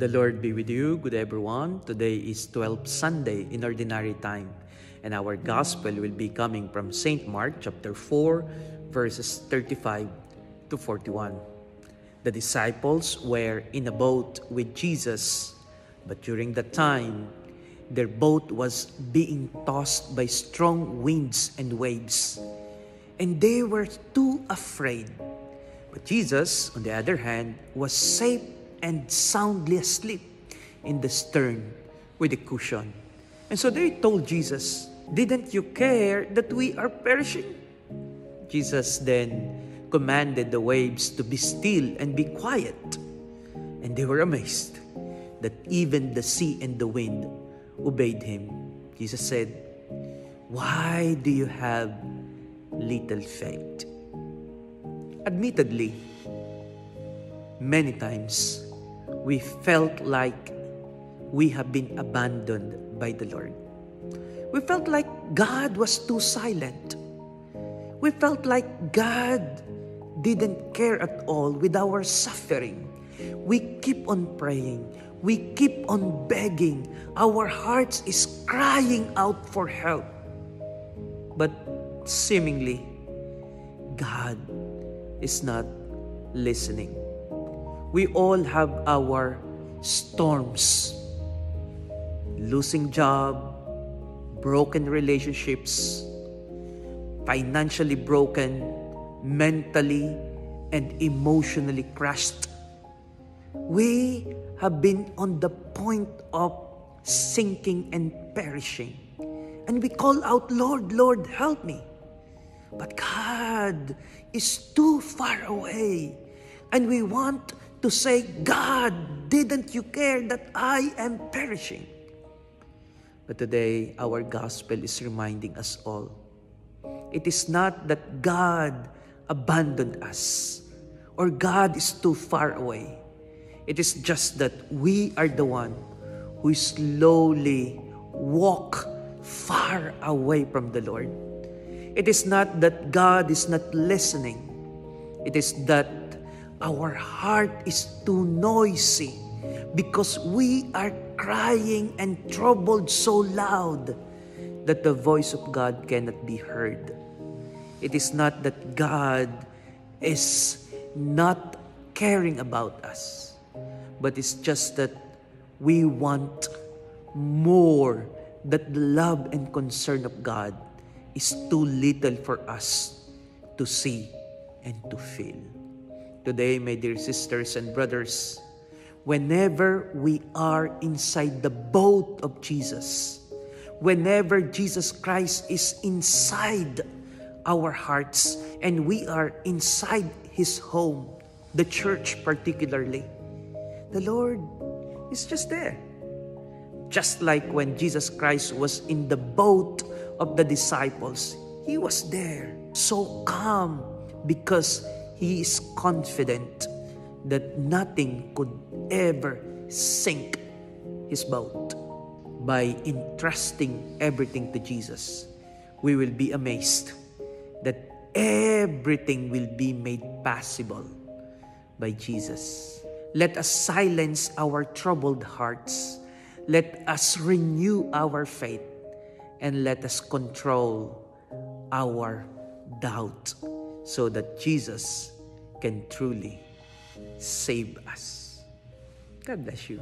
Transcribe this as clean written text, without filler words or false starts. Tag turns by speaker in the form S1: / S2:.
S1: The Lord be with you. Good everyone. Today is 12th Sunday in Ordinary Time, and our Gospel will be coming from St. Mark chapter 4, verses 35 to 41. The disciples were in a boat with Jesus, but during that time, their boat was being tossed by strong winds and waves, and they were too afraid. But Jesus, on the other hand, was safe and soundly asleep in the stern with a cushion. And so they told Jesus, "Didn't you care that we are perishing?" Jesus then commanded the waves to be still and be quiet. And they were amazed that even the sea and the wind obeyed him. Jesus said, "Why do you have little faith?" Admittedly, many times we felt like we have been abandoned by the Lord. We felt like God was too silent. We felt like God didn't care at all with our suffering. We keep on praying. We keep on begging. Our hearts is crying out for help. But seemingly, God is not listening. We all have our storms. Losing job, broken relationships, financially broken, mentally and emotionally crushed. We have been on the point of sinking and perishing. And we call out, "Lord, Lord, help me." But God is too far away. And we want to say, "God, didn't you care that I am perishing?" But today, our gospel is reminding us all, it is not that God abandoned us or God is too far away. It is just that we are the one who slowly walk far away from the Lord. It is not that God is not listening. It is that our heart is too noisy because we are crying and troubled so loud that the voice of God cannot be heard. It is not that God is not caring about us, but it's just that we want more, that the love and concern of God is too little for us to see and to feel. Today, my dear sisters and brothers, whenever we are inside the boat of Jesus, whenever Jesus Christ is inside our hearts and we are inside His home, the church particularly, the Lord is just there. Just like when Jesus Christ was in the boat of the disciples, He was there, so calm, because He is confident that nothing could ever sink His boat. By entrusting everything to Jesus, we will be amazed that everything will be made possible by Jesus. Let us silence our troubled hearts. Let us renew our faith, and let us control our doubt so that Jesus can truly save us. God bless you.